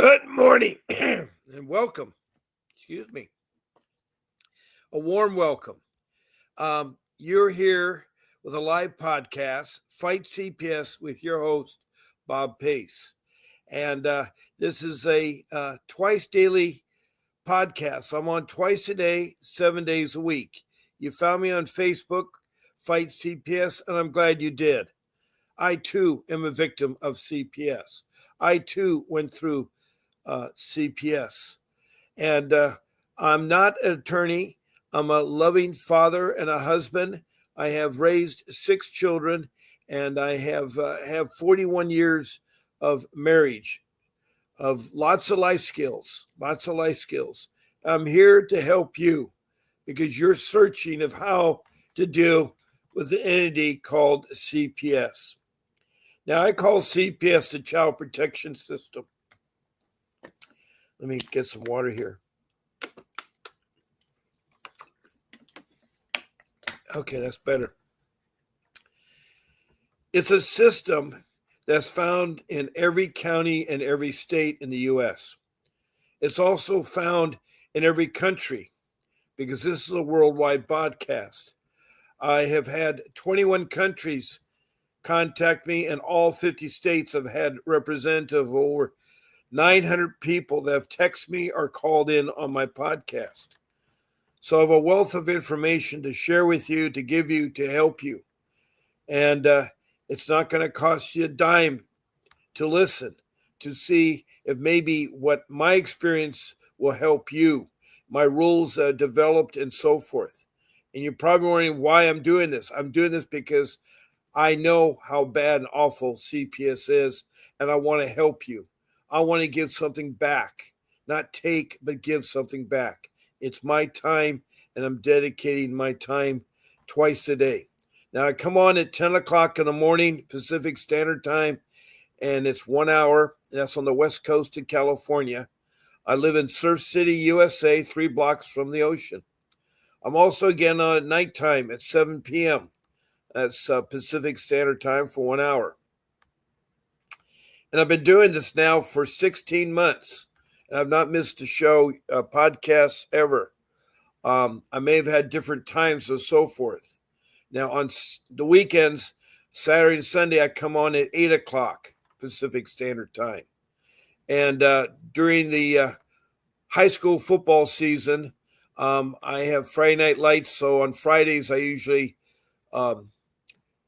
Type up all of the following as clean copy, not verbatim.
Good morning and welcome. Excuse me. A warm welcome. You're here with a live podcast, Fight CPS, with your host, Bob Pace. And this is a twice daily podcast. I'm on twice a day, 7 days a week. You found me on Facebook, Fight CPS, and I'm glad you did. I too am a victim of CPS. I too went through CPS. And I'm not an attorney. I'm a loving father and a husband. I have raised 6 children, and I have 41 years of marriage, of lots of life skills, lots of life skills. I'm here to help you because you're searching of how to deal with the entity called CPS. Now, I call CPS the Child Protection System. Let me get some water here. Okay, that's better. It's a system that's found in every county and every state in the U.S. It's also found in every country because this is a worldwide podcast. I have had 21 countries contact me, and all 50 states have had representative of over 900 people that have texted me or called in on my podcast. So I have a wealth of information to share with you, to give you, to help you. And it's not going to cost you a dime to listen, to see if maybe what my experience will help you, my rules developed and so forth. And you're probably wondering why I'm doing this. I'm doing this because I know how bad and awful CPS is, and I want to help you. I want to give something back, not take, but give something back. It's my time, and I'm dedicating my time twice a day. Now, I come on at 10 o'clock in the morning, Pacific Standard Time, and it's 1 hour. That's on the west coast of California. I live in Surf City, USA, 3 blocks from the ocean. I'm also again on at nighttime at 7 p.m. That's Pacific Standard Time for 1 hour. And I've been doing this now for 16 months. And I've not missed a show, podcasts ever. I may have had different times and so forth. Now, on the weekends, Saturday and Sunday, I come on at 8 o'clock Pacific Standard Time. And during the high school football season, I have Friday Night Lights. So on Fridays, I usually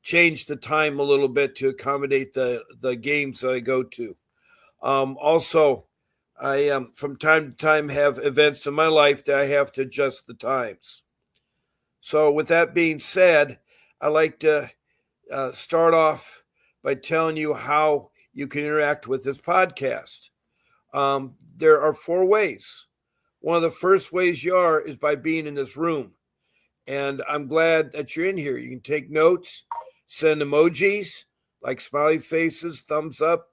change the time a little bit to accommodate the games that I go to. Also, I from time to time have events in my life that I have to adjust the times. So with that being said, I like to start off by telling you how you can interact with this podcast. There are 4 ways. One of the first ways you are is by being in this room. And I'm glad that you're in here. You can take notes, send emojis like smiley faces, thumbs up,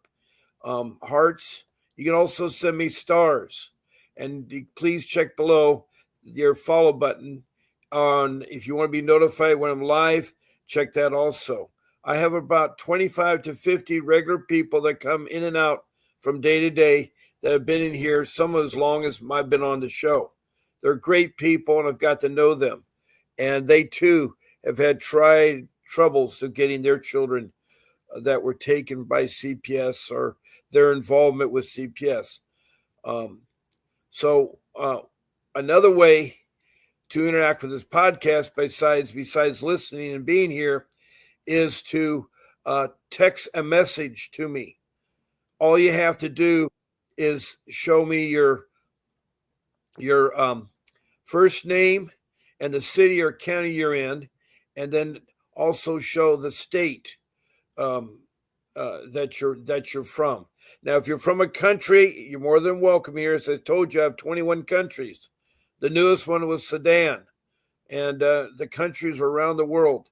hearts. You can also send me stars. And please check below your follow button on if you want to be notified when I'm live, check that also. I have about 25 to 50 regular people that come in and out from day to day that have been in here, some as long as I've been on the show. They're great people, and I've got to know them. And they, too, have had troubles of getting their children that were taken by CPS or their involvement with CPS. So another way to interact with this podcast, besides listening and being here, is to text a message to me. All you have to do is show me your first name and the city or county you're in, and then also show the state that you're from. Now, if you're from a country, you're more than welcome here. As I told you, I have 21 countries. The newest one was Sudan, and the countries are around the world.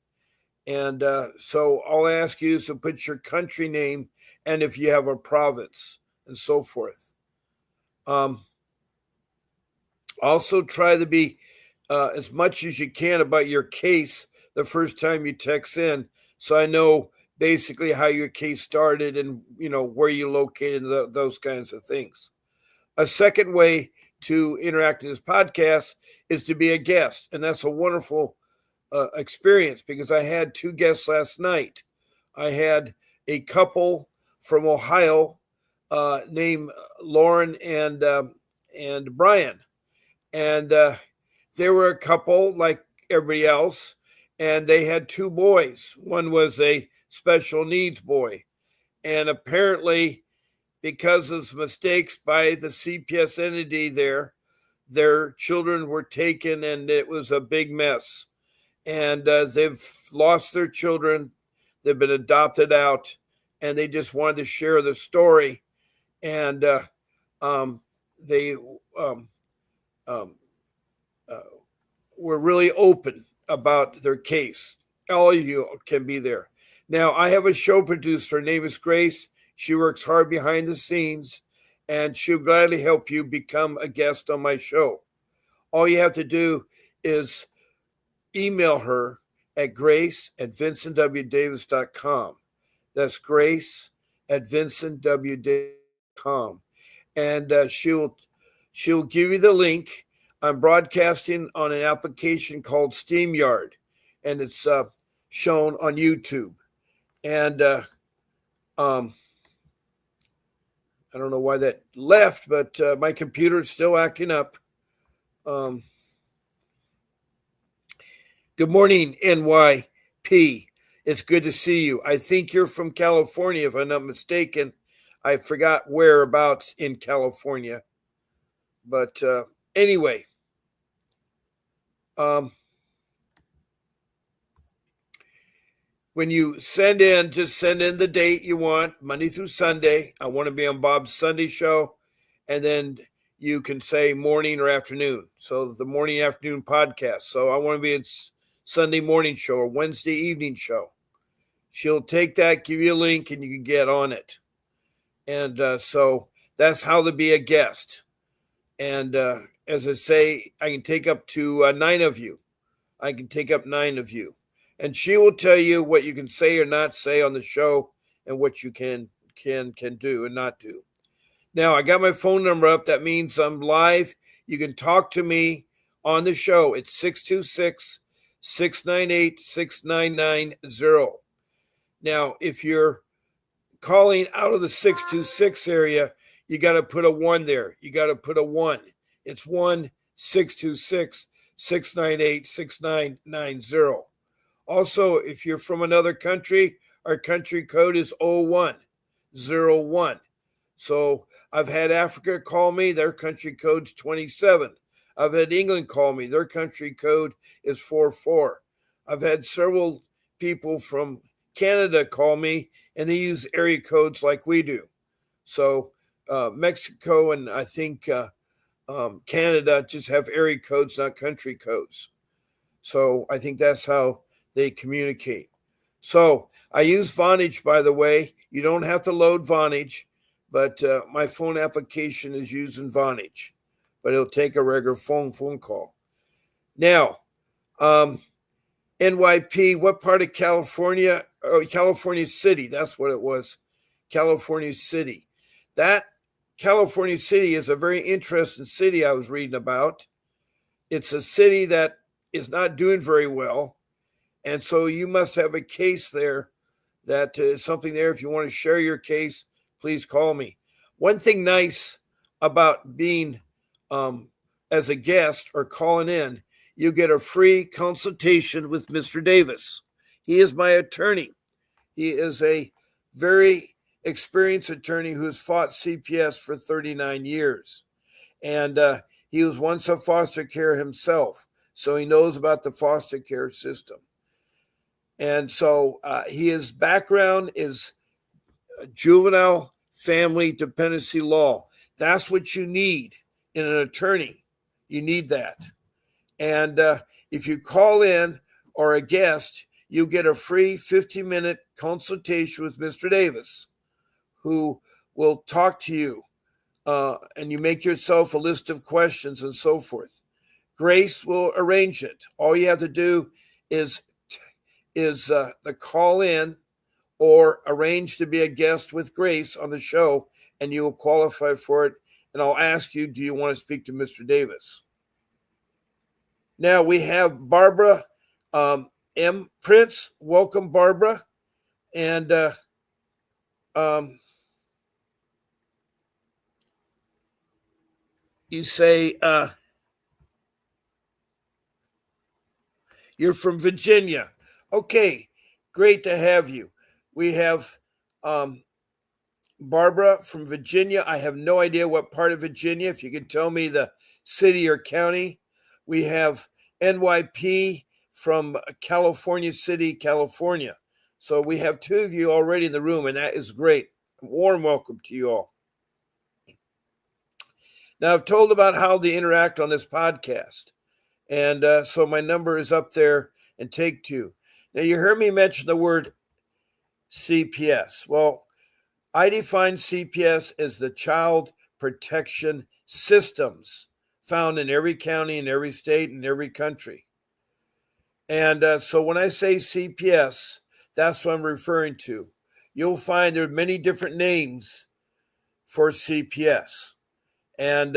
And so I'll ask you to put your country name and if you have a province and so forth. Also try to be as much as you can about your case the first time you text in, so I know basically how your case started and where you located, those kinds of things. A second way to interact in this podcast is to be a guest. And that's a wonderful experience because I had two guests last night. I had a couple from Ohio named Lauren and Brian. And they were a couple like everybody else, and they had two boys. One was a special needs boy. And apparently, because of mistakes by the CPS entity there, their children were taken and it was a big mess. And they've lost their children. They've been adopted out, and they just wanted to share the story. And they were really open about their case. All of you can be there. Now, I have a show producer. Her name is Grace. She works hard behind the scenes, and she'll gladly help you become a guest on my show. All you have to do is email her at grace@vincentwdavis.com. That's grace@vincentwdavis.com. And she'll give you the link. I'm broadcasting on an application called SteamYard, and it's shown on YouTube. And I don't know why that left, but my computer is still acting up. Good morning, NYP. It's good to see you. I think you're from California, if I'm not mistaken. I forgot whereabouts in California. But anyway, when you send in, just send in the date you want, Monday through Sunday. I want to be on Bob's Sunday show. And then you can say morning or afternoon. So the morning, afternoon podcast. So I want to be in Sunday morning show or Wednesday evening show. She'll take that, give you a link, and you can get on it. And so that's how to be a guest. And as I say, I can take up to 9 of you. I can take up 9 of you. And she will tell you what you can say or not say on the show and what you can do and not do. Now, I got my phone number up. That means I'm live. You can talk to me on the show. It's 626-698-6990. Now, if you're calling out of the 626 area, you got to put a 1 there. You got to put a 1. It's 1-626-698-6990. Also, if you're from another country, our country code is 0101. So I've had Africa call me, their country code's 27. I've had England call me, their country code is 44. I've had several people from Canada call me, and they use area codes like we do. So Mexico and I think Canada just have area codes, not country codes. So I think that's how they communicate. So I use Vonage, by the way. You don't have to load Vonage, but my phone application is using Vonage, but it'll take a regular phone call. Now, NYP, what part of California? Oh, California City, that's what it was. California City. That California City is a very interesting city I was reading about. It's a city that is not doing very well. And so you must have a case there that is something there. If you want to share your case, please call me. One thing nice about being as a guest or calling in, you get a free consultation with Mr. Davis. He is my attorney. He is a very experienced attorney who has fought CPS for 39 years. And he was once a foster care himself, so he knows about the foster care system. And so his background is juvenile family dependency law. That's what you need in an attorney. You need that. And if you call in or a guest, you get a free 15-minute consultation with Mr. Davis, who will talk to you, and you make yourself a list of questions and so forth. Grace will arrange it. All you have to do is the call in or arrange to be a guest with Grace on the show, and you will qualify for it, and I'll ask you, do you want to speak to Mr. Davis? Now we have Barbara M. Prince. Welcome, Barbara. And you say you're from Virginia. Okay, great to have you. We have Barbara from Virginia. I have no idea what part of Virginia. If you could tell me the city or county. We have NYP from California City, California. So we have two of you already in the room, and that is great. Warm welcome to you all. Now, I've told about how they interact on this podcast. And so my number is up there, and take two. Now, you heard me mention the word CPS. Well, I define CPS as the Child Protection Systems found in every county, in every state, in every country. And so when I say CPS, that's what I'm referring to. You'll find there are many different names for CPS, and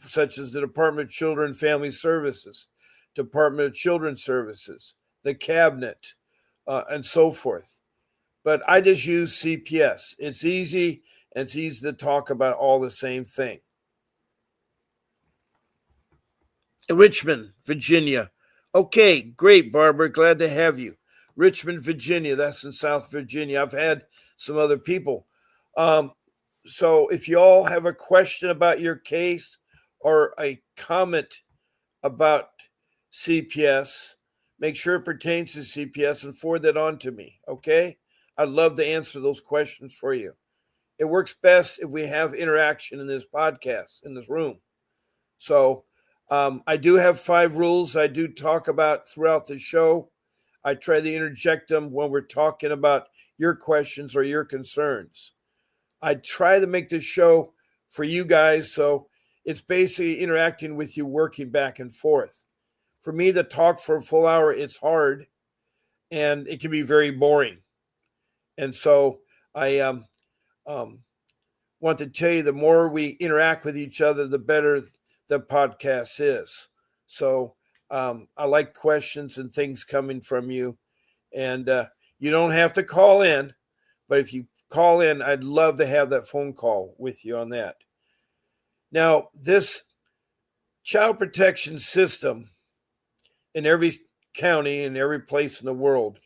such as the Department of Children and Family Services, Department of Children's Services, the Cabinet, and so forth. But I just use CPS. It's easy, and it's easy to talk about all the same thing. Richmond, Virginia. Okay, great, Barbara. Glad to have you. Richmond, Virginia. That's in South Virginia. I've had some other people. So if you all have a question about your case or a comment about CPS, make sure it pertains to CPS and forward that on to me, okay? I'd love to answer those questions for you. It works best if we have interaction in this podcast, in this room. So I do have 5 rules I do talk about throughout the show. I try to interject them when we're talking about your questions or your concerns. I try to make this show for you guys, so it's basically interacting with you, working back and forth. For me to talk for a full hour, it's hard, and it can be very boring. And so I want to tell you, the more we interact with each other, the better the podcast is. So I like questions and things coming from you. And you don't have to call in, but if you call in, I'd love to have that phone call with you on that. Now, this child protection system in every county, in every place in the world,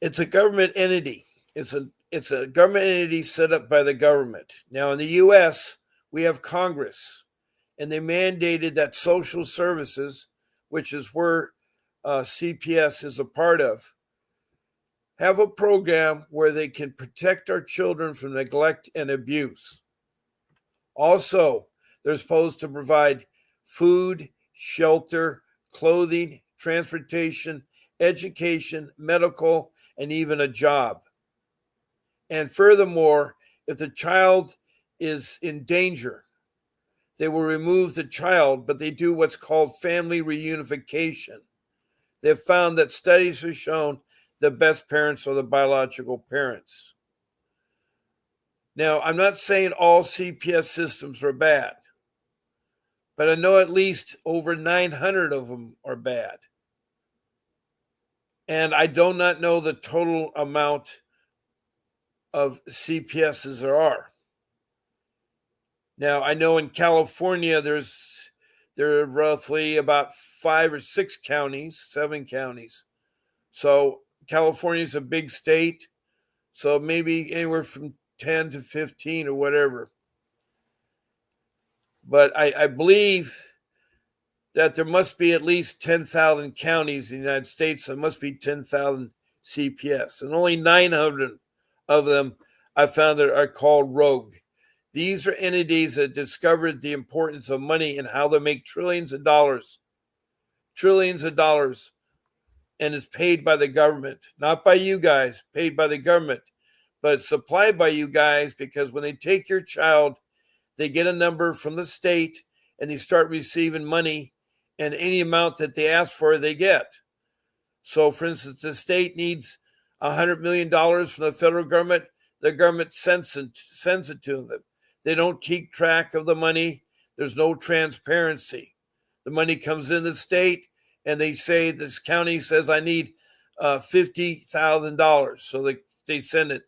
it's a government entity. It's a government entity set up by the government. Now, in the U.S., we have Congress, and they mandated that social services, which is where CPS is a part of, have a program where they can protect our children from neglect and abuse. Also, they're supposed to provide food, shelter, clothing, transportation, education, medical, and even a job. And furthermore, if the child is in danger, they will remove the child, but they do what's called family reunification. They've found that studies have shown the best parents are the biological parents. Now, I'm not saying all CPS systems are bad, but I know at least over 900 of them are bad. And I do not know the total amount of CPSs there are. Now, I know in California, there are roughly about 5 or 6 counties, 7 counties. So California is a big state, so maybe anywhere from 10 to 15 or whatever. But I believe that there must be at least 10,000 counties in the United States. There must be 10,000 CPS, and only 900 of them I found that are called rogue. These are entities that discovered the importance of money and how they make trillions of dollars, and is paid by the government, not by you guys, paid by the government, but supplied by you guys, because when they take your child, they get a number from the state and they start receiving money, and any amount that they ask for, they get. So, for instance, the state needs $100 million from the federal government. the government sends it to them. They don't keep track of the money. There's no transparency. The money comes in the state, and they say this county says I need $50,000, so they send it.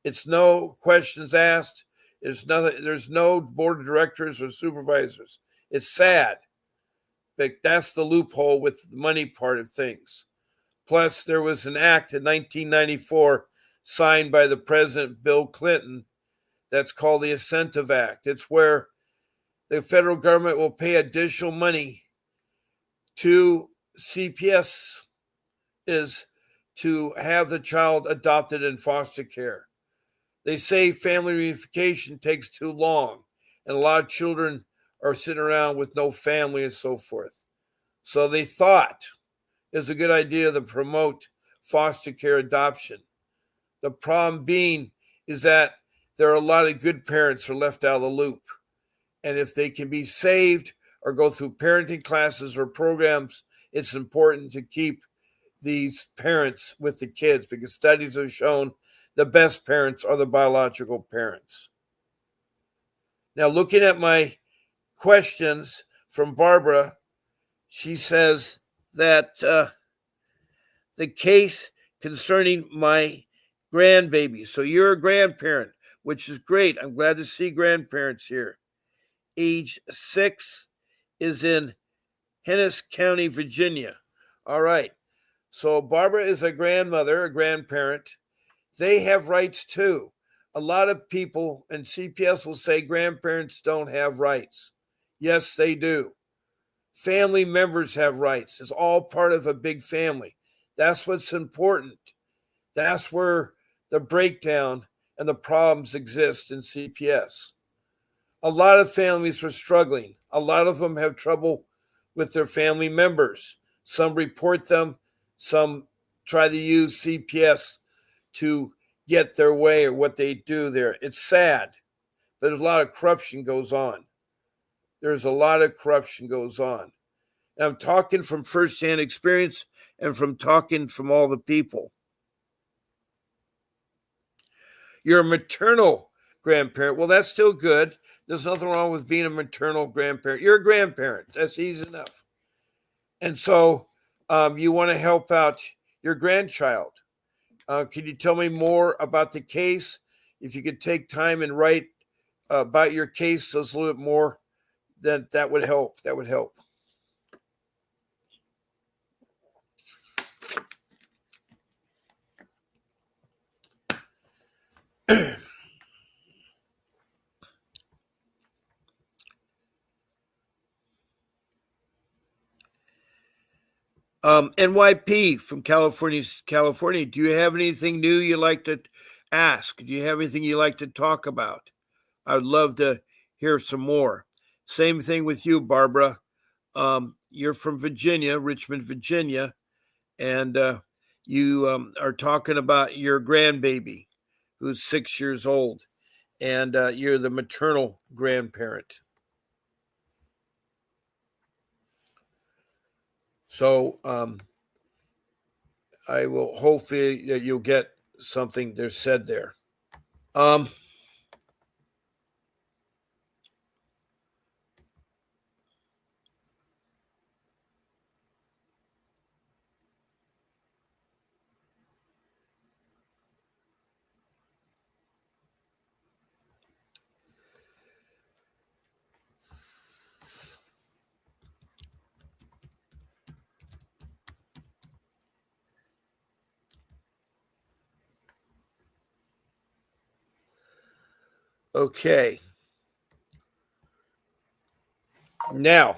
It's no questions asked. There's nothing. There's no board of directors or supervisors. It's sad, but that's the loophole with the money part of things. Plus, there was an act in 1994 signed by the President Bill Clinton that's called the Incentive Act. It's where the federal government will pay additional money to CPS is to have the child adopted in foster care. They say family reunification takes too long, and a lot of children are sitting around with no family and so forth. So they thought it was a good idea to promote foster care adoption. The problem being is that there are a lot of good parents who are left out of the loop. And if they can be saved or go through parenting classes or programs, it's important to keep these parents with the kids because studies have shown the best parents are the biological parents. Now, looking at my questions from Barbara, she says that the case concerning my grandbaby. So you're a grandparent, which is great. I'm glad to see grandparents here. Age 6 is in Hennis County, Virginia. All right. So Barbara is a grandmother, a grandparent. They have rights too. A lot of people and CPS will say grandparents don't have rights. Yes, they do. Family members have rights. It's all part of a big family. That's what's important. That's where the breakdown and the problems exist in CPS. A lot of families are struggling. A lot of them have trouble with their family members. Some report them. Some try to use CPS to get their way or what they do there. It's sad, but there's a lot of corruption goes on. There's a lot of corruption goes on. And I'm talking from firsthand experience and from talking from all the people. You're a maternal grandparent. Well, that's still good. There's nothing wrong with being a maternal grandparent. You're a grandparent. That's easy enough. And so you want to help out your grandchild. Can you tell me more about the case? If you could take time and write about your case just a little bit more, then that would help. That would help. NYP from California. Do you have anything new you'd like to ask? Do you have anything you'd like to talk about? I would love to hear some more. Same thing with you, Barbara. You're from Virginia, Richmond, Virginia, and you are talking about your grandbaby who's 6 years old, and you're the maternal grandparent. So I will hopefully that you'll get something there's said there. Okay. Now,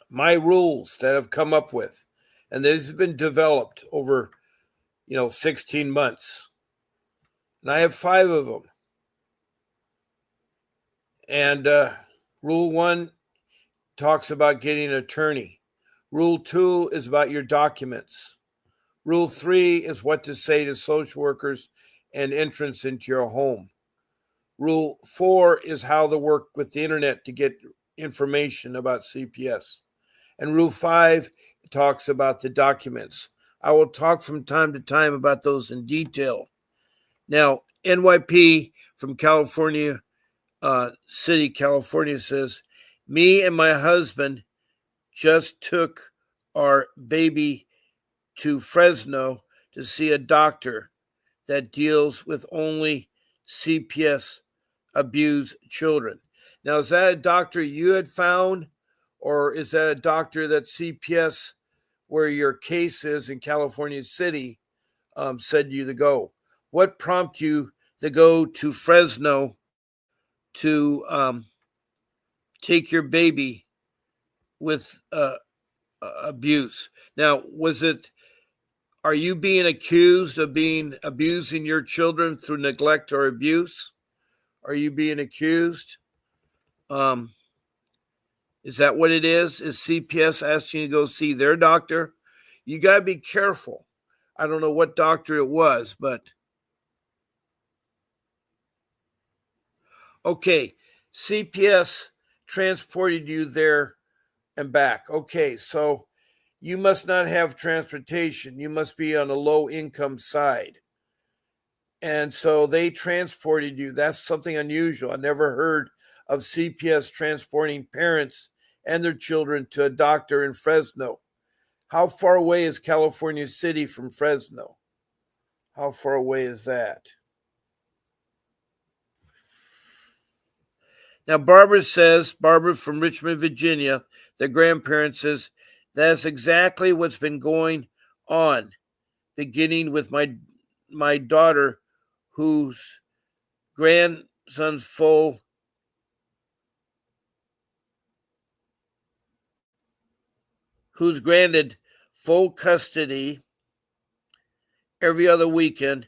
my rules that I've come up with, and this has been developed over, 16 months. And I have 5 of them. And rule 1 talks about getting an attorney. Rule 2 is about your documents. Rule 3 is what to say to social workers and entrance into your home. Rule 4 is how to work with the internet to get information about CPS. And Rule 5 talks about the documents. I will talk from time to time about those in detail. Now, NYP from California City, California says, me and my husband just took our baby to Fresno to see a doctor that deals with only CPS abused children. Now, is that a doctor you had found, or is that a doctor that CPS, where your case is in California City, said you to go? What prompted you to go to Fresno to take your baby with abuse? Now, are you being accused of abusing your children through neglect or abuse? Are you being accused? Um, is that what it is? Is CPS asking you to go see their doctor? You got to be careful. I don't know what doctor it was, but okay, CPS transported you there and back. Okay, so you must not have transportation. You must be on a low income side. And so they transported you. That's something unusual. I never heard of CPS transporting parents and their children to a doctor in Fresno. How far away is California City from Fresno? How far away is that? Now, Barbara from Richmond, Virginia, the grandparents says, that's exactly what's been going on, beginning with my daughter, whose grandson's who's granted full custody every other weekend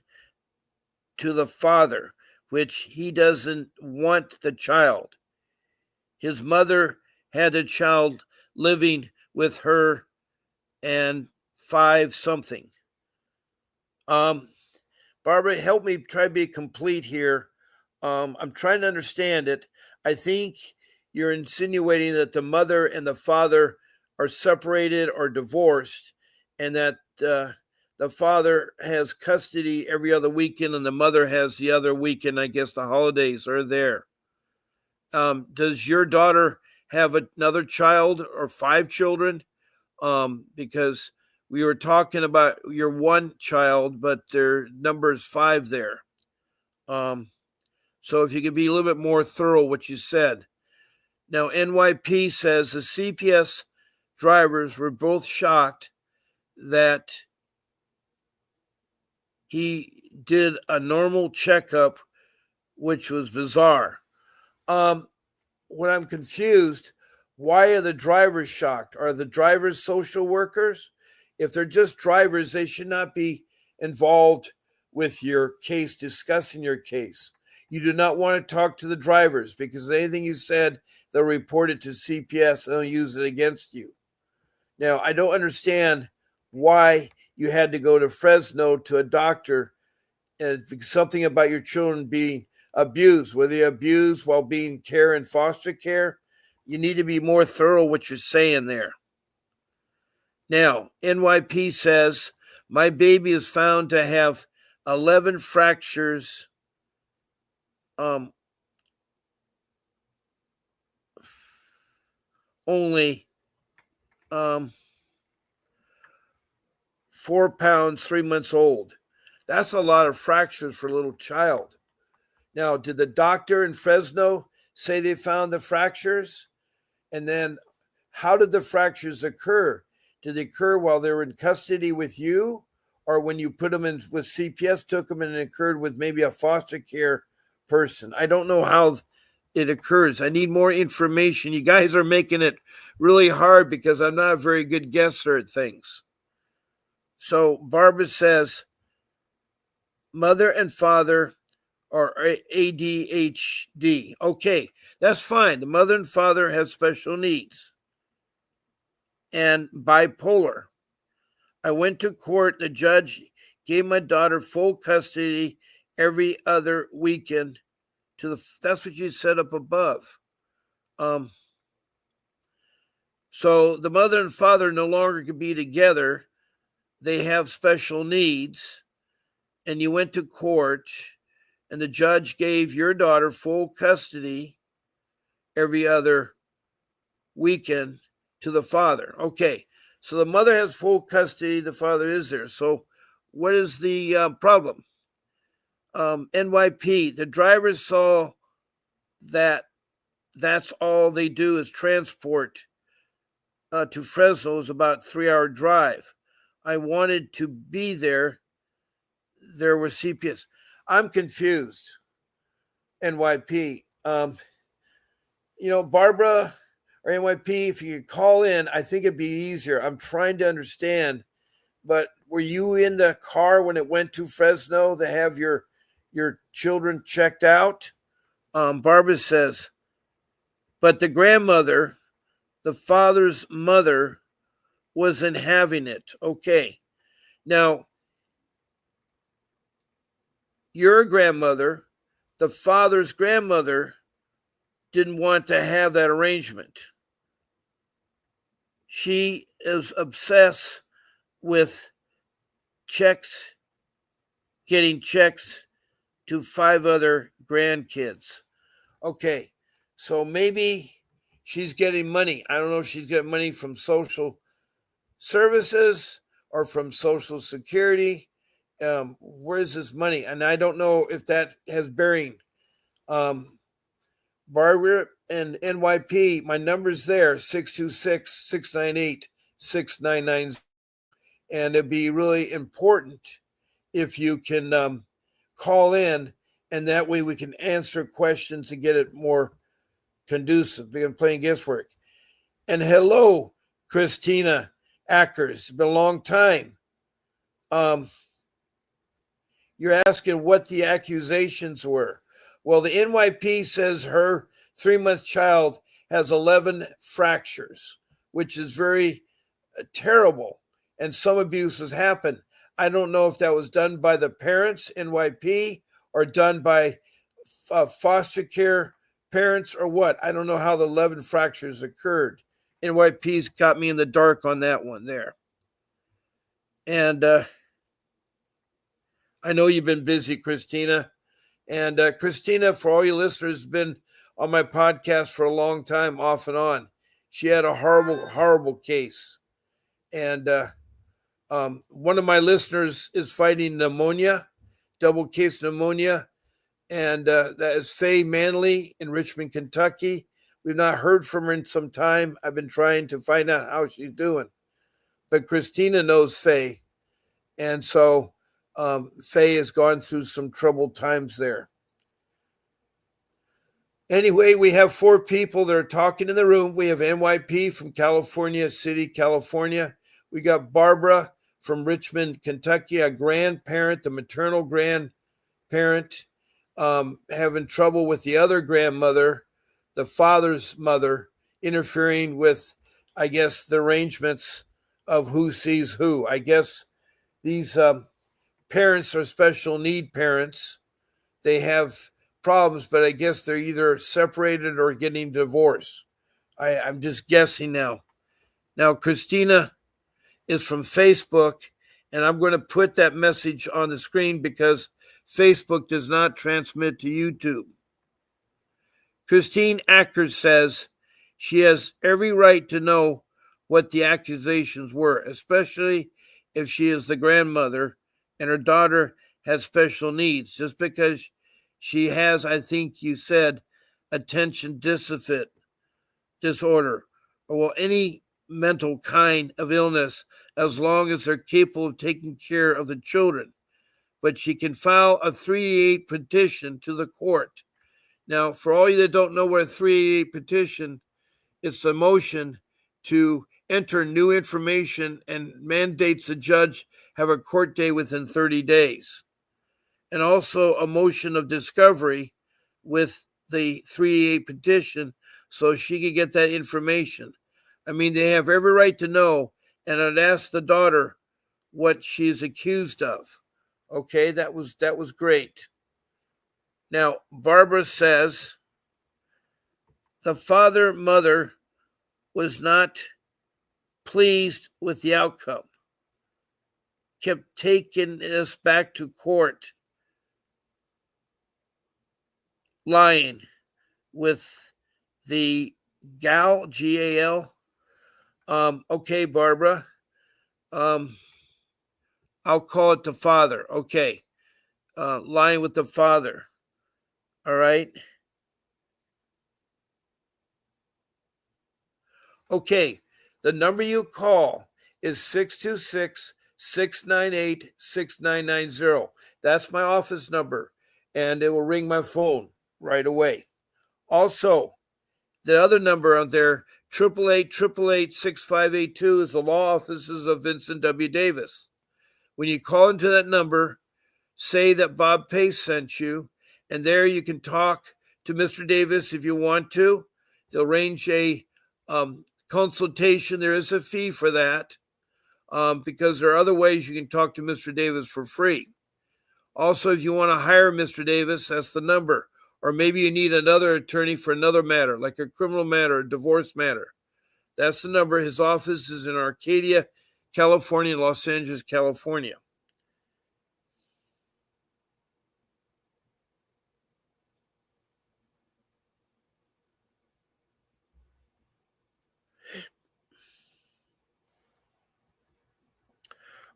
to the father, which he doesn't want the child. His mother had the child living with her and 5 something. Barbara, help me try to be complete here. I'm trying to understand it. I think you're insinuating that the mother and the father are separated or divorced, and that the father has custody every other weekend and the mother has the other weekend. I guess the holidays are there. Does your daughter have another child or 5 children? Because we were talking about your one child, but their number is 5 there. So if you could be a little bit more thorough what you said. Now, NYP says the CPS drivers were both shocked that he did a normal checkup, which was bizarre. When I'm confused, why are the drivers shocked? Are the drivers social workers? If they're just drivers, they should not be involved with your case, discussing your case. You do not want to talk to the drivers because anything you said, they'll report it to CPS and they'll use it against you. Now, I don't understand why you had to go to Fresno to a doctor and something about your children being abused. Were they abused while being care and foster care? You need to be more thorough what you're saying there. Now, NYP says, my baby is found to have 11 fractures only 4 pounds, 3 months old. That's a lot of fractures for a little child. Now, did the doctor in Fresno say they found the fractures? And then how did the fractures occur? Did they occur while they were in custody with you? Or when you put them in with CPS, took them and it occurred with maybe a foster care person? I don't know how it occurs. I need more information. You guys are making it really hard because I'm not a very good guesser at things. So Barbara says, mother and father are ADHD. Okay, that's fine. The mother and father have special needs and bipolar. I went to court. The judge gave my daughter full custody every other weekend that's what you said up above. So the mother and father no longer can be together. They have special needs, and you went to court, and the judge gave your daughter full custody every other weekend to the father. Okay, so the mother has full custody, the father is there. So what is the problem? NYP, the drivers saw that that's all they do is transport to Fresno, is about 3 hour drive. I wanted to be there. There was CPS. I'm confused. NYP. Barbara or NYP, if you could call in, I think it'd be easier. I'm trying to understand. But were you in the car when it went to Fresno to have your children checked out? Barbara says, but the grandmother, the father's mother, wasn't having it. Okay. Now, your grandmother, the father's grandmother, didn't want to have that arrangement. She is obsessed with getting checks to 5 other grandkids. Okay, so maybe she's getting money. I don't know if she's getting money from social services or from Social Security. Where's this money? And I don't know if that has bearing. Barbara and NYP, my number's there, 626-698-6990. And it'd be really important if you can call in, and that way we can answer questions and get it more conducive. We've been playing guesswork. And hello, Christina Ackers. It's been a long time. You're asking what the accusations were. Well, the NYP says her 3-month child has 11 fractures, which is very terrible. And some abuse has happened. I don't know if that was done by the parents, NYP, or done by foster care parents or what. I don't know how the 11 fractures occurred. NYP's got me in the dark on that one there. And I know you've been busy, Christina. And Christina, for all your listeners, has been on my podcast for a long time, off and on. She had a horrible, horrible case. And one of my listeners is fighting pneumonia, double case pneumonia. And that is Faye Manley in Richmond, Kentucky. We've not heard from her in some time. I've been trying to find out how she's doing. But Christina knows Faye. And so Faye has gone through some troubled times there. Anyway, we have 4 people that are talking in the room. We have NYP from California City, California. We got Barbara from Richmond, Kentucky, a grandparent, the maternal grandparent, having trouble with the other grandmother, the father's mother, interfering with, I guess, the arrangements of who sees who. I guess these parents are special need parents. They have problems, but I guess they're either separated or getting divorced. I'm just guessing now. Now, Christina is from Facebook, and I'm going to put that message on the screen because Facebook does not transmit to YouTube. Christine Ackers says she has every right to know what the accusations were, especially if she is the grandmother and her daughter has special needs. Just because she has, I think you said, attention deficit disorder, or any mental kind of illness, as long as they're capable of taking care of the children. But she can file a 388 petition to the court. Now, for all you that don't know what a 388 petition, it's a motion to enter new information and mandates the judge have a court day within 30 days. And also a motion of discovery with the 388 petition so she can get that information. I mean, they have every right to know, and I'd ask the daughter what she's accused of. Okay, that was great. Now, Barbara says the mother was not pleased with the outcome, kept taking us back to court. lying with the gal, Gal. Okay, Barbara. I'll call it the father. Okay. Lying with the father. All right. Okay. The number you call is 626-698-6990. That's my office number, and it will ring my phone right away. Also, the other number on there, 888-888-6582, is the law offices of Vincent W. Davis. When you call into that number, say that Bob Pace sent you, and there you can talk to Mr. Davis if you want to. They'll arrange a consultation. There is a fee for that because there are other ways you can talk to Mr. Davis for free. Also, if you want to hire Mr. Davis, that's the number. Or maybe you need another attorney for another matter, like a criminal matter, a divorce matter. That's the number. His office is in Arcadia, California, Los Angeles, California.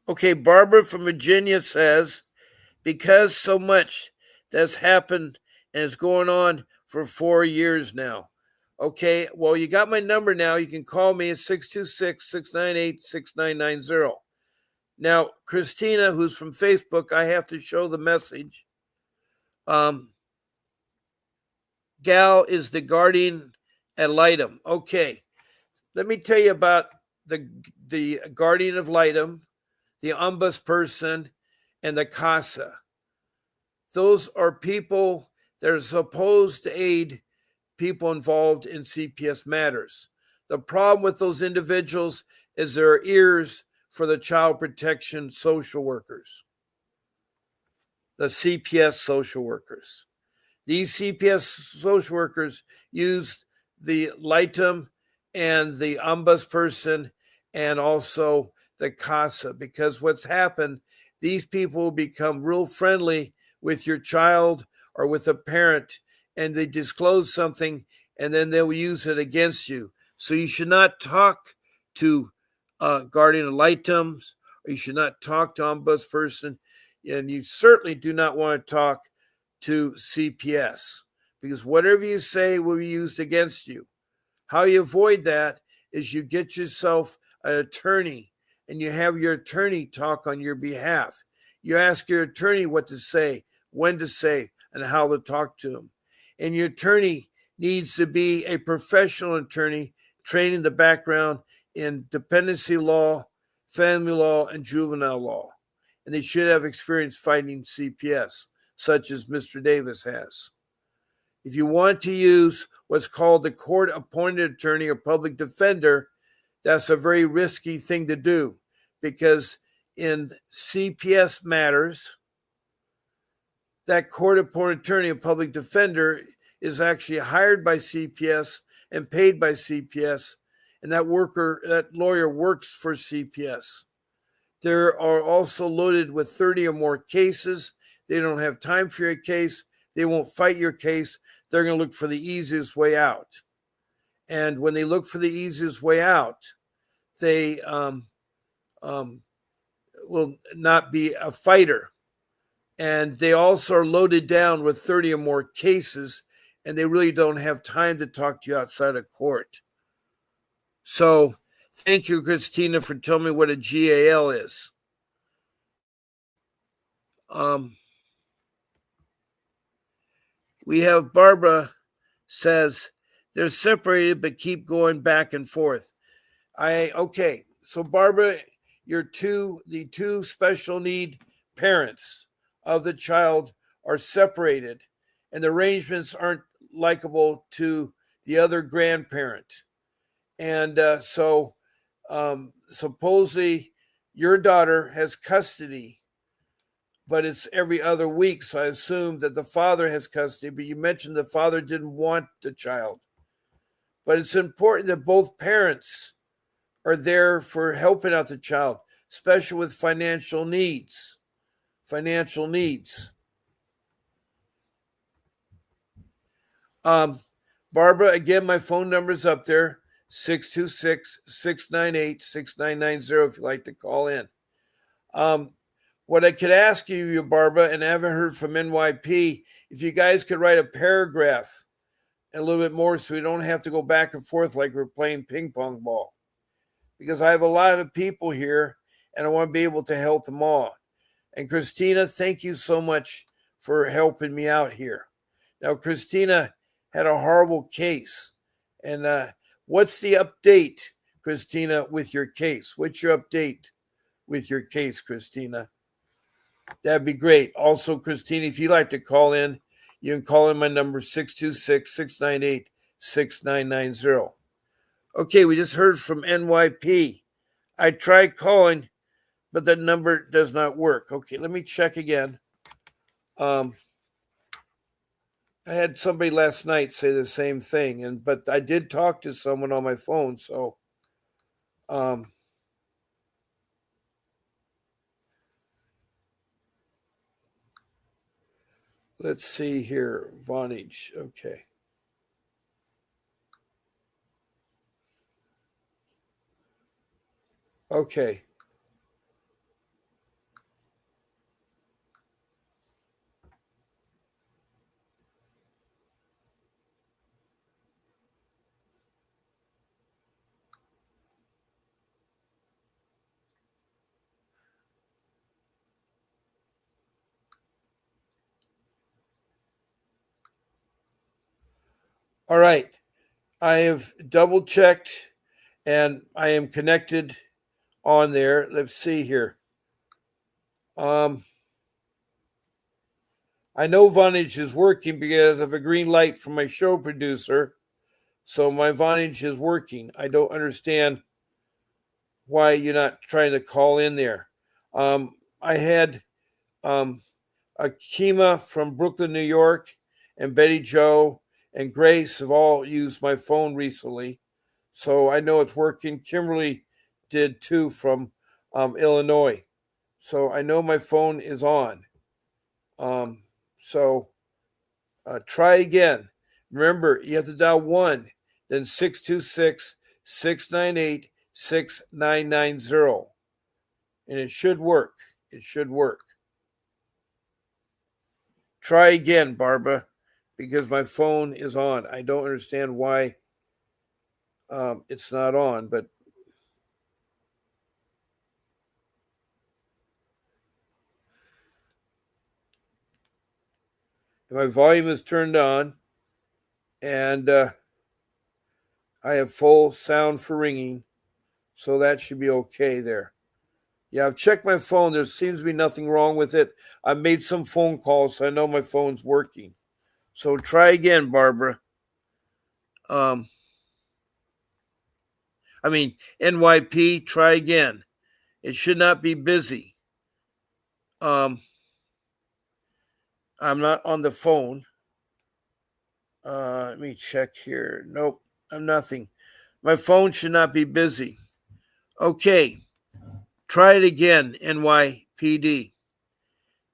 Okay, Barbara from Virginia says, because so much that's happened and is going on for 4 years now. Okay, well, you got my number now. You can call me at 626-698-6990. Now, Christina, who's from Facebook, I have to show the message. Gal is the guardian ad litem. Okay, let me tell you about the guardian ad litem, the ombudsperson, and the CASA. Those are people that are supposed to aid people involved in CPS matters. The problem with those individuals is their ears for the child protection social workers, the CPS social workers. These CPS social workers use the litem and the ombudsperson and also the CASA, because what's happened, these people become real friendly with your child or with a parent, and they disclose something and then they'll use it against you. So you should not talk to guardian ad litems, or you should not talk to ombudsperson, and you certainly do not want to talk to CPS, because whatever you say will be used against you. How you avoid that is you get yourself an attorney and you have your attorney talk on your behalf. You ask your attorney what to say, when to say, and how to talk to him. And your attorney needs to be a professional attorney trained in the background in dependency law, family law, and juvenile law. And they should have experience fighting CPS, such as Mr. Davis has. If you want to use what's called the court-appointed attorney or public defender, that's a very risky thing to do, because in CPS matters, that court-appointed attorney or public defender is actually hired by CPS and paid by CPS, and that lawyer works for CPS. They are also loaded with 30 or more cases. They don't have time for your case. They won't fight your case. They're going to look for the easiest way out. And when they look for the easiest way out, they will not be a fighter. And they also are loaded down with 30 or more cases, and they really don't have time to talk to you outside of court. So thank you, Christina, for telling me what a GAL is. We have Barbara says they're separated but keep going back and forth. Okay, so Barbara, the two special need parents of the child are separated, and the arrangements aren't likable to the other grandparent. And so supposedly your daughter has custody, but it's every other week. So I assume that the father has custody, but you mentioned the father didn't want the child. But it's important that both parents are there for helping out the child, especially with financial needs. Um, Barbara, again, my phone number is up there, 626-698-6990 if you'd like to call in. What I could ask you, Barbara, and I haven't heard from NYP, if you guys could write a paragraph a little bit more so we don't have to go back and forth like we're playing ping pong ball. Because I have a lot of people here and I want to be able to help them all. And Christina, thank you so much for helping me out here. Now, Christina had a horrible case. And what's the update, Christina, with your case? What's your update with your case, Christina? That'd be great. Also, Christina, if you'd like to call in, you can call in my number 626-698-6990. Okay, we just heard from NYP. I tried calling, but the number does not work. Okay, let me check again. I had somebody last night say the same thing, but I did talk to someone on my phone, so let's see here. Vonage. Okay. Okay. All right. I have double checked and I am connected on there. Let's see here. I know Vonage is working because I have a green light from my show producer. So my Vonage is working. I don't understand why you're not trying to call in there. I had Akima from Brooklyn, New York, and Betty Joe and Grace have all used my phone recently. So I know it's working. Kimberly did too from Illinois. So I know my phone is on. So try again. Remember, you have to dial 1, then 626-698-6990. And it should work. It should work. Try again, Barbara, because my phone is on. I don't understand why it's not on, but my volume is turned on, and I have full sound for ringing, so that should be okay there. Yeah, I've checked my phone. There seems to be nothing wrong with it. I've made some phone calls, so I know my phone's working. So try again, Barbara. NYP, try again. It should not be busy. I'm not on the phone. Let me check here. Nope, I'm nothing. My phone should not be busy. Okay, try it again, NYPD.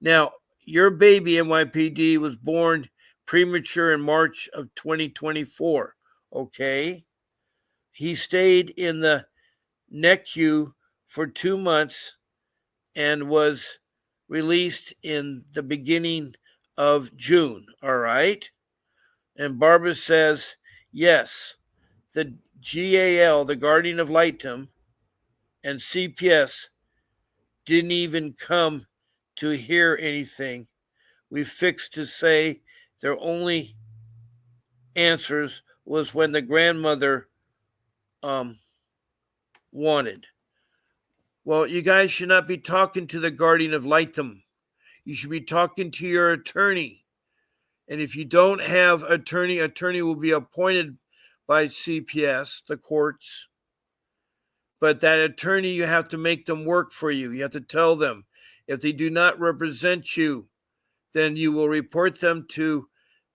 Now, your baby, NYPD, was born premature in March of 2024. Okay. He stayed in the NICU for 2 months and was released in the beginning of June. All right. And Barbara says, yes, the GAL, the Guardian of Lightum, and CPS didn't even come to hear anything. We fixed to say their only answers was when the grandmother wanted. Well, you guys should not be talking to the Guardian of Lightum. You should be talking to your attorney. And if you don't have attorney will be appointed by CPS, the courts. But that attorney, you have to make them work for you. You have to tell them if they do not represent you, then you will report them to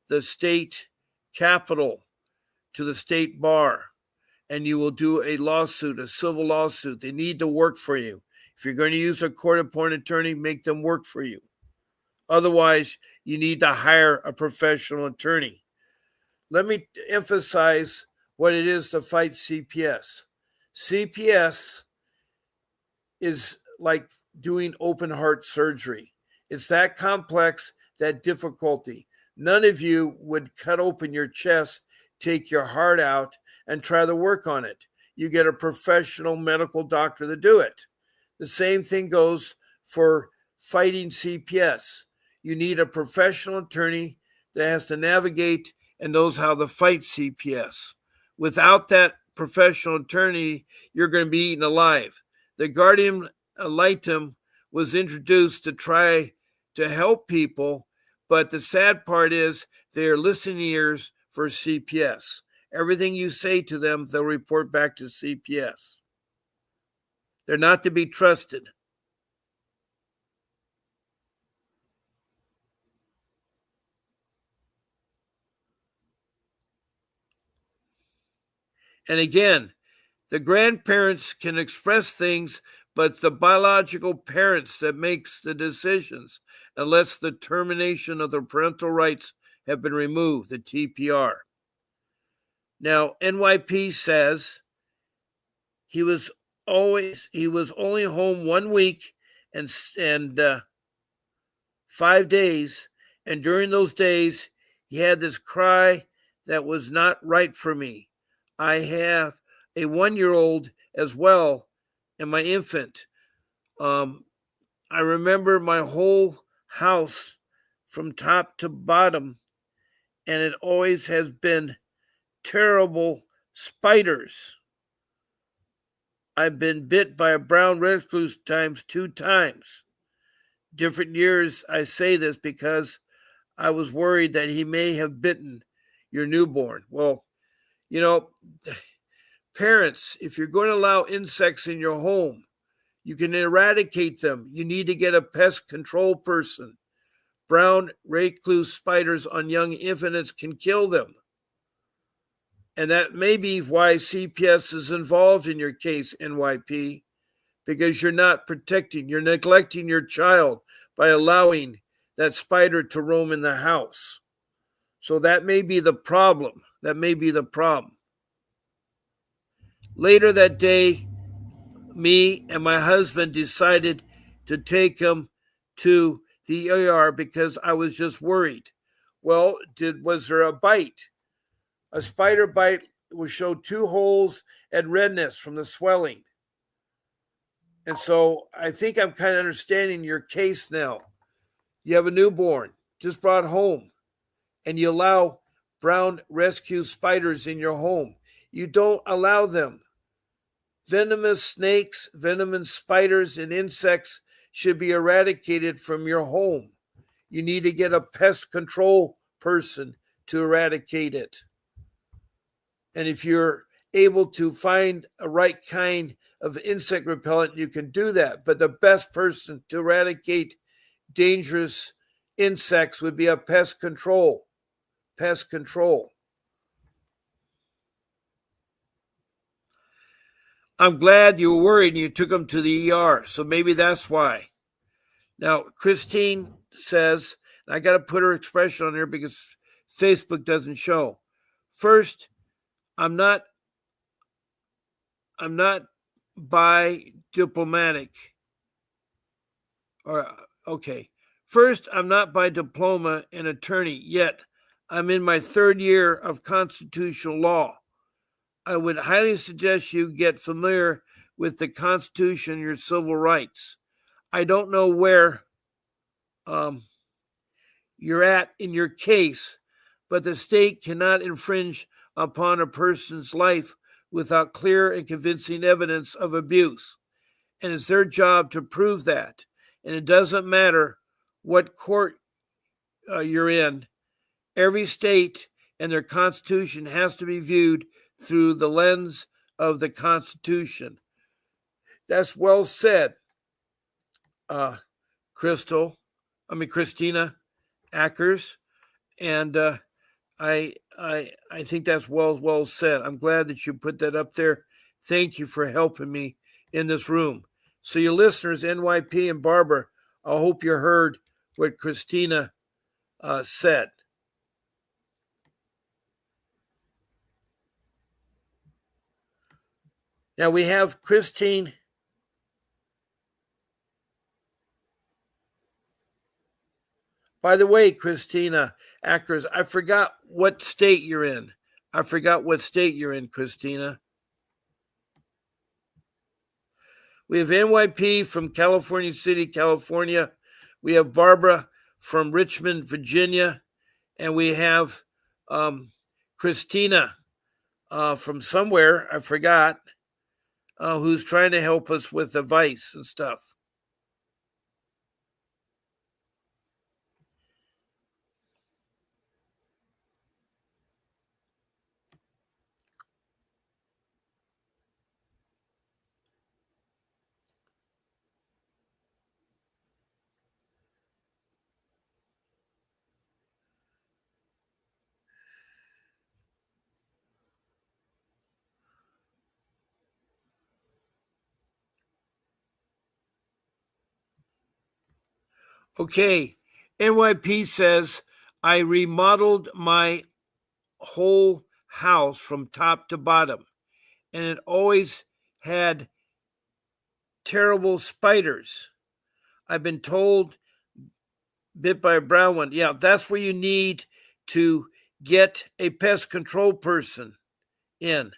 the state capitol, to the state bar, and you will do a lawsuit, a civil lawsuit. They need to work for you. If you're going to use a court-appointed attorney, make them work for you. Otherwise, you need to hire a professional attorney. Let me emphasize what it is to fight CPS. CPS is like doing open heart surgery. It's that complex, that difficulty. None of you would cut open your chest, take your heart out, and try to work on it. You get a professional medical doctor to do it. The same thing goes for fighting CPS. You need a professional attorney that has to navigate and knows how to fight CPS. Without that professional attorney, you're going to be eaten alive. The guardian ad litem was introduced to try to help people, but the sad part is they're listening ears for CPS. Everything you say to them, they'll report back to CPS. They're not to be trusted. And again, the grandparents can express things, but it's the biological parents that makes the decisions unless the termination of the parental rights have been removed, the TPR. Now, NYP says he was only home 1 week and 5 days, and during those days he had this cry that was not right for me. I have a 1-year-old as well, and my infant. I remember my whole house from top to bottom, and it always has been terrible spiders. I've been bit by a brown recluse 2 times. Different years I say this because I was worried that he may have bitten your newborn. Well, parents, if you're going to allow insects in your home, you can eradicate them. You need to get a pest control person. Brown recluse spiders on young infants can kill them. And that may be why CPS is involved in your case, NYP, because you're not protecting, you're neglecting your child by allowing that spider to roam in the house. So that may be the problem. Later that day, me and my husband decided to take him to the ER because I was just worried. Well, was there a bite? A spider bite will show 2 holes and redness from the swelling. And so I think I'm kind of understanding your case now. You have a newborn just brought home, and you allow brown rescue spiders in your home. You don't allow them. Venomous snakes, venomous spiders, and insects should be eradicated from your home. You need to get a pest control person to eradicate it. And if you're able to find a right kind of insect repellent, you can do that. But the best person to eradicate dangerous insects would be a pest control. I'm glad you were worried and you took him to the ER, so maybe that's why. Now, Christine says, and I got to put her expression on here because Facebook doesn't show. First, I'm not bi diplomatic. First, I'm not by diploma an attorney, yet I'm in my 3rd year of constitutional law. I would highly suggest you get familiar with the Constitution and your civil rights. I don't know where you're at in your case, but the state cannot infringe upon a person's life without clear and convincing evidence of abuse. And it's their job to prove that. And it doesn't matter what court you're in. Every state and their constitution has to be viewed through the lens of the Constitution. That's well said, Christina Ackers, and I think that's well said. I'm glad that you put that up there. Thank you for helping me in this room. So your listeners, NYP and Barbara, I hope you heard what Christina said. Now we have Christine. By the way, Christina Ackers, I forgot what state you're in. I forgot what state you're in, Christina. We have NYP from California City, California. We have Barbara from Richmond, Virginia. And we have Christina from somewhere, I forgot, who's trying to help us with advice and stuff. Okay, NYP says I remodeled my whole house from top to bottom, and it always had terrible spiders. I've been told bit by a brown one. Yeah, that's where you need to get a pest control person in.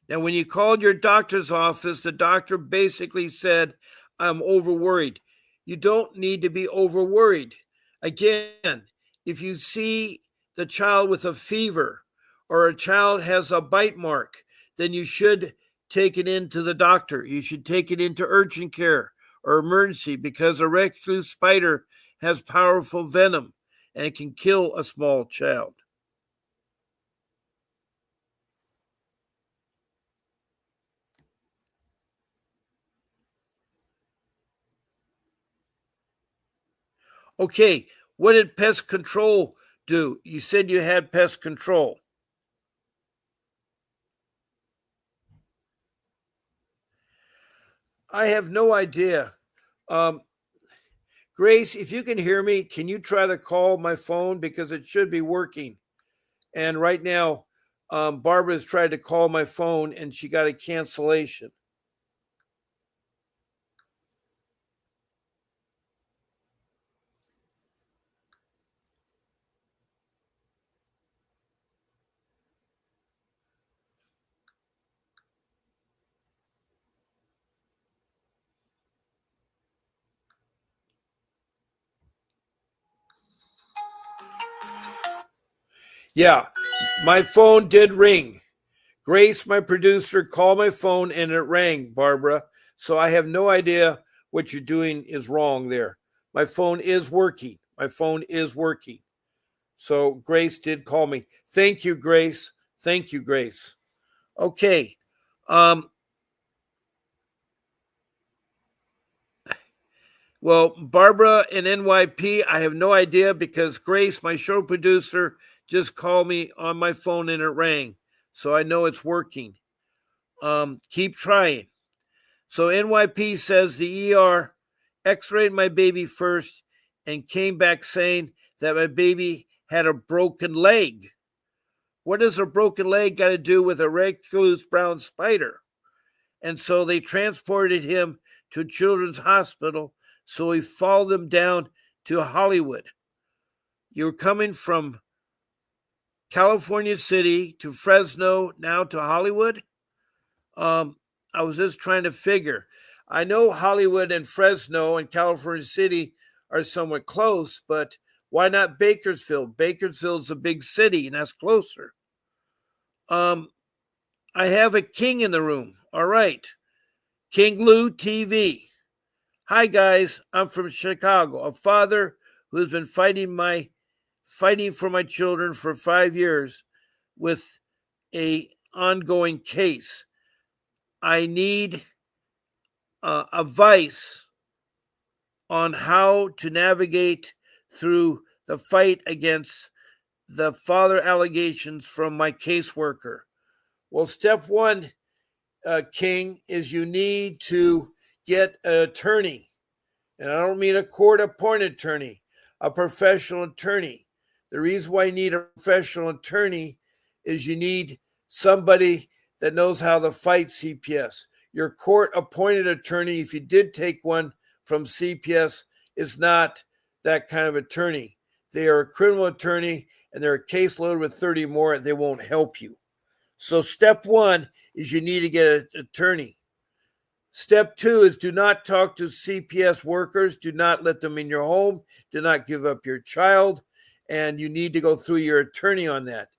Now, when you called your doctor's office, the doctor basically said, I'm over worried. You don't need to be over worried. Again, if you see the child with a fever or a child has a bite mark, then you should take it into the doctor. You should take it into urgent care or emergency because a recluse spider has powerful venom and it can kill a small child. Okay, what did pest control do? You said you had pest control. I have no idea. Um, Grace, if you can hear me, can you try to call my phone because it should be working? And right now, Barbara's tried to call my phone and she got a cancellation. Yeah, my phone did ring. Grace, my producer, called my phone and it rang, Barbara. So I have no idea what you're doing is wrong there. My phone is working. My phone is working. So Grace did call me. Thank you, Grace. Thank you, Grace. Okay. Um, well, Barbara and NYP, I have no idea because Grace, my show producer, just called me on my phone and it rang. So I know it's working. Keep trying. So NYP says the ER x-rayed my baby first and came back saying that my baby had a broken leg. What does a broken leg got to do with a recluse brown spider? And so they transported him to a children's hospital. So we followed them down to Hollywood. You're coming from California City to Fresno, now to Hollywood. I was just trying to figure. I know Hollywood and Fresno and California City are somewhat close, but why not Bakersfield? Bakersfield's a big city and that's closer. Um, I have a king in the room. All right. King Lou TV. Hi guys, I'm from Chicago, a father who's been fighting for my children for 5 years with a ongoing case. I need advice on how to navigate through the fight against the father allegations from my caseworker. Well, step one, King, is you need to get an attorney. And I don't mean a court appointed attorney, a professional attorney. The reason why you need a professional attorney is you need somebody that knows how to fight CPS. Your court-appointed attorney, if you did take one from CPS, is not that kind of attorney. They are a criminal attorney, and they're a caseload with 30 more, and they won't help you. So step one is you need to get an attorney. Step two is do not talk to CPS workers. Do not let them in your home. Do not give up your child. And you need to go through your attorney on that.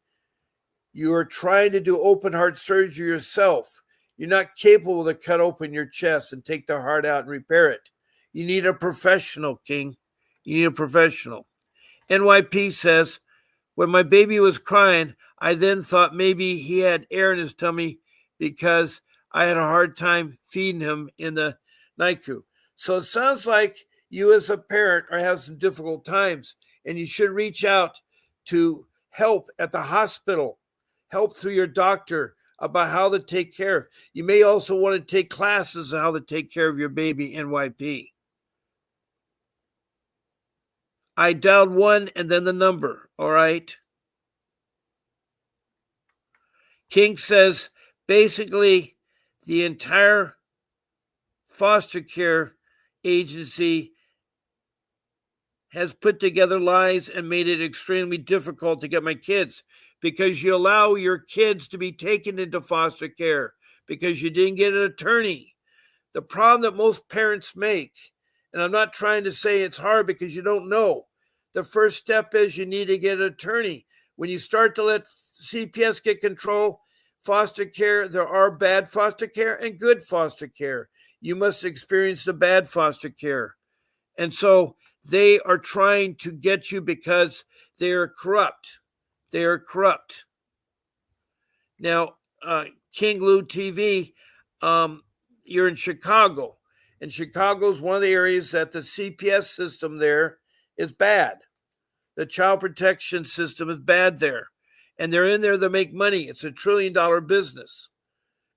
You are trying to do open heart surgery yourself. You're not capable to cut open your chest and take the heart out and repair it. You need a professional, King. You need a professional. NYP says, when my baby was crying, I then thought maybe he had air in his tummy because I had a hard time feeding him in the NICU. So it sounds like you as a parent are having some difficult times, and you should reach out to help at the hospital, help through your doctor about how to take care. You may also want to take classes on how to take care of your baby, NYP. I dialed 1 and then the number, all right? King says, basically, the entire foster care agency has put together lies and made it extremely difficult to get my kids because you allow your kids to be taken into foster care because you didn't get an attorney. The problem that most parents make, and I'm not trying to say it's hard because you don't know, the first step is you need to get an attorney. When you start to let CPS get control, foster care, there are bad foster care and good foster care. You must experience the bad foster care. And so they are trying to get you because they are corrupt. They are corrupt. Now, King Lou TV, you're in Chicago. And Chicago is one of the areas that the CPS system there is bad. The child protection system is bad there. And they're in there to make money. It's $1 trillion business.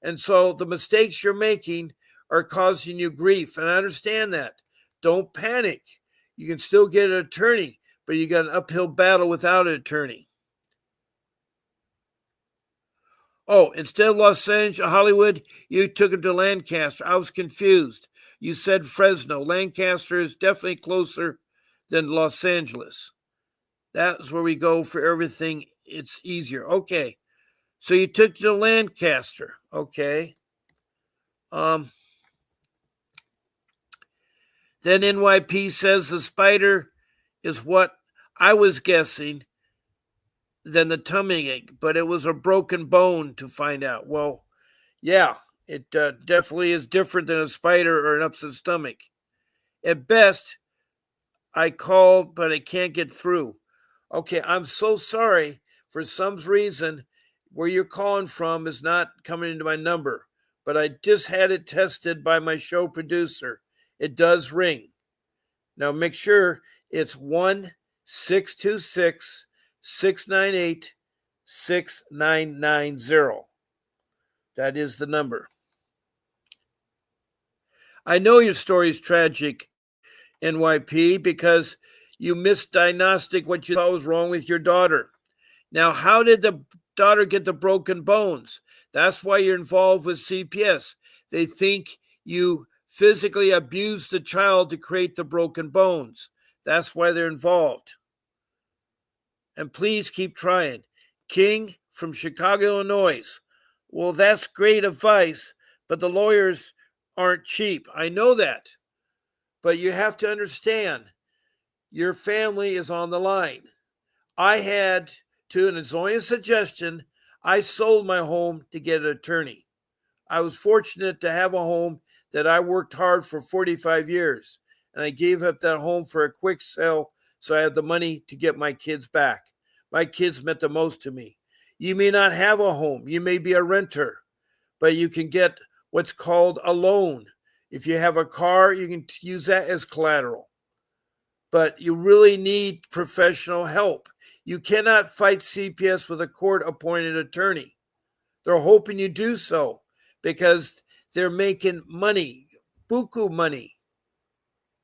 And so the mistakes you're making are causing you grief. And I understand that. Don't panic. You can still get an attorney, but you got an uphill battle without an attorney. Oh, instead of Los Angeles, Hollywood, you took it to Lancaster. I was confused. You said Fresno. Lancaster is definitely closer than Los Angeles. That's where we go for everything. It's easier. Okay. So you took it to Lancaster. Okay. Then NYP says the spider is what I was guessing than the tummy ache, but it was a broken bone to find out. Well, yeah, it definitely is different than a spider or an upset stomach. At best, I called, but I can't get through. Okay, I'm so sorry. For some reason, where you're calling from is not coming into my number, but I just had it tested by my show producer. It does ring. Now make sure it's 1-626-698-6990. That is the number. I know your story is tragic, NYP, because you misdiagnosed what you thought was wrong with your daughter. Now, how did the daughter get the broken bones? That's why you're involved with CPS. They think you physically abused the child to create the broken bones. That's why they're involved. And please keep trying. King from Chicago, Illinois. Well, that's great advice, but the lawyers aren't cheap. I know that. But you have to understand, your family is on the line. I had to, and it's only a suggestion, I sold my home to get an attorney. I was fortunate to have a home that I worked hard for 45 years, and I gave up that home for a quick sale so I had the money to get my kids back. My kids meant the most to me. You may not have a home. You may be a renter, but you can get what's called a loan. If you have a car, you can use that as collateral. But you really need professional help. You cannot fight CPS with a court-appointed attorney. They're hoping you do so because they're making money, buku money.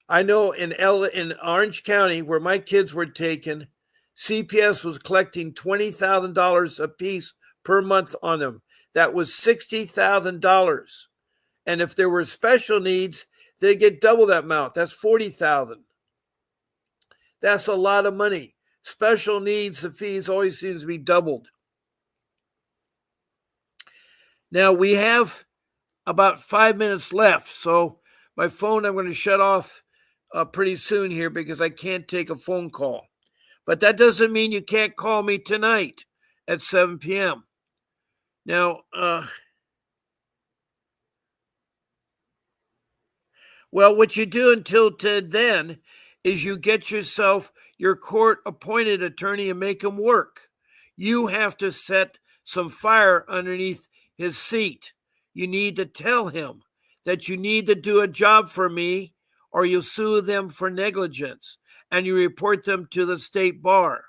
I know in Orange County, where my kids were taken, CPS was collecting $20,000 a piece per month on them. That was $60,000. And if there were special needs, they get double that amount. That's $40,000. That's a lot of money. Special needs, the fees always seems to be doubled. Now we have about 5 minutes left, so my phone I'm going to shut off pretty soon here because I can't take a phone call. But that doesn't mean you can't call me tonight at 7 p.m. Now, well, what you do until then is you get yourself your court-appointed attorney and make him work. You have to set some fire underneath his seat. You need to tell him that you need to do a job for me or you sue them for negligence and you report them to the state bar.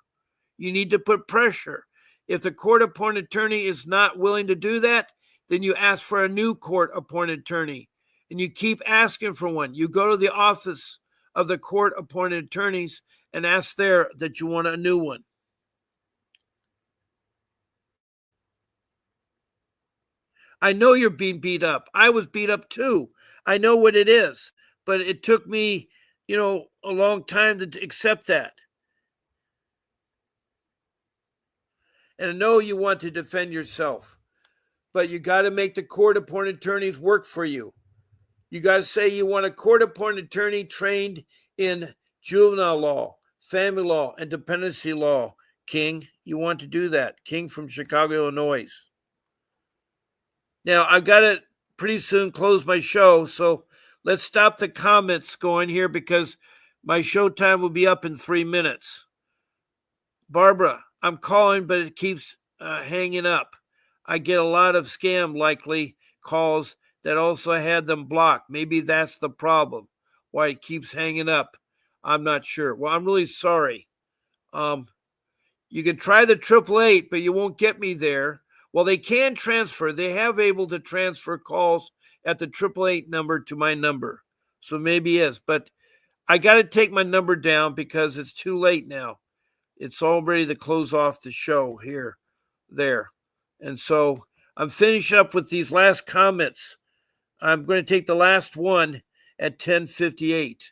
You need to put pressure. If the court-appointed attorney is not willing to do that, then you ask for a new court-appointed attorney. And you keep asking for one. You go to the office of the court-appointed attorneys and ask there that you want a new one. I know you're being beat up. I was beat up too. I know what it is, but it took me, a long time to accept that. And I know you want to defend yourself, but you got to make the court-appointed attorneys work for you. You got to say you want a court-appointed attorney trained in juvenile law, family law, and dependency law. King, you want to do that. King from Chicago, Illinois. Now, I've got to pretty soon close my show, so let's stop the comments going here because my show time will be up in 3 minutes. Barbara, I'm calling, but it keeps hanging up. I get a lot of scam likely calls that also had them blocked. Maybe that's the problem, why it keeps hanging up. I'm not sure. Well, I'm really sorry. You can try the 888, but you won't get me there. Well, they can transfer. They have able to transfer calls at the 888 number to my number. So maybe it is. But I got to take my number down because it's too late now. It's all ready to close off the show there. And so I'm finishing up with these last comments. I'm going to take the last one at 10:58.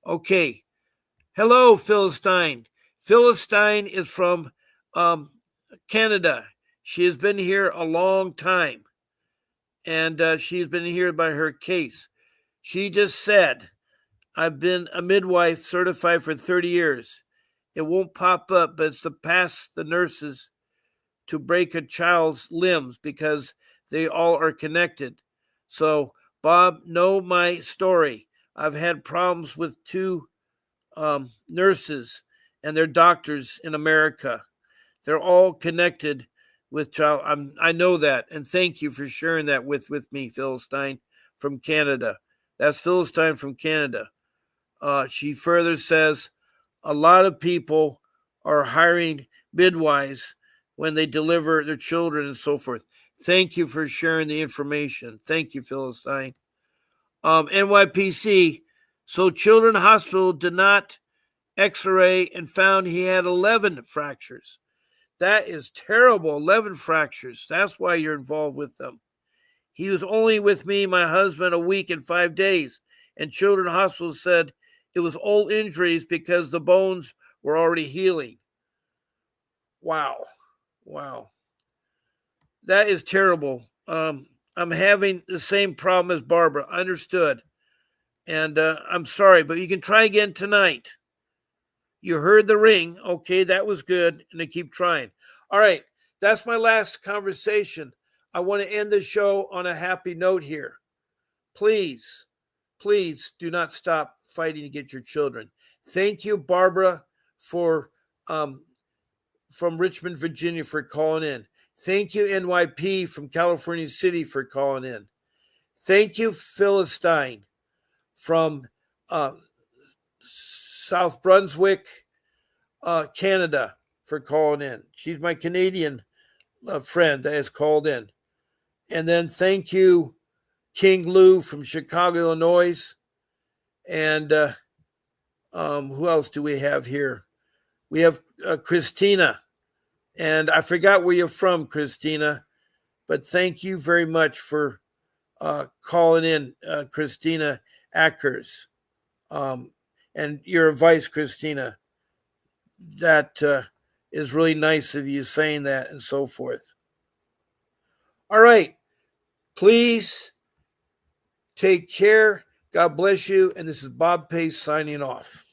Okay. Hello, Philistine. Philistine is from Canada. She has been here a long time, and she's been here by her case. She just said, I've been a midwife certified for 30 years. It won't pop up, but it's to pass the nurses to break a child's limbs because they all are connected. So, Bob, know my story. I've had problems with 2 nurses and their doctors in America. They're all connected with child. I know that, and thank you for sharing that with me, Philistine from Canada. That's Philistine from Canada. She further says, a lot of people are hiring midwives when they deliver their children and so forth. Thank you for sharing the information. Thank you, Philistine. NYPC, so Children's Hospital did not X-ray and found he had 11 fractures. That is terrible, 11 fractures. That's why you're involved with them. He was only with me, my husband, a week and 5 days, and Children's Hospital said it was old injuries because the bones were already healing. Wow. That is terrible. I'm having the same problem as Barbara. Understood. And I'm sorry, but you can try again tonight. You heard the ring. Okay, that was good. And I keep trying. All right, that's my last conversation. I want to end the show on a happy note here. Please do not stop fighting to get your children. Thank you, Barbara, for from Richmond, Virginia, for calling in. Thank you, NYP from California City, for calling in. Thank you, Philistine from South Brunswick, Canada, for calling in. She's my Canadian friend that has called in. And then thank you, King Lou from Chicago, Illinois. And who else do we have here? We have Christina. And I forgot where you're from, Christina, but thank you very much for calling in, Christina Ackers. And your advice, Christina, that is really nice of you saying that and so forth. All right. Please take care. God bless you. And this is Bob Pace signing off.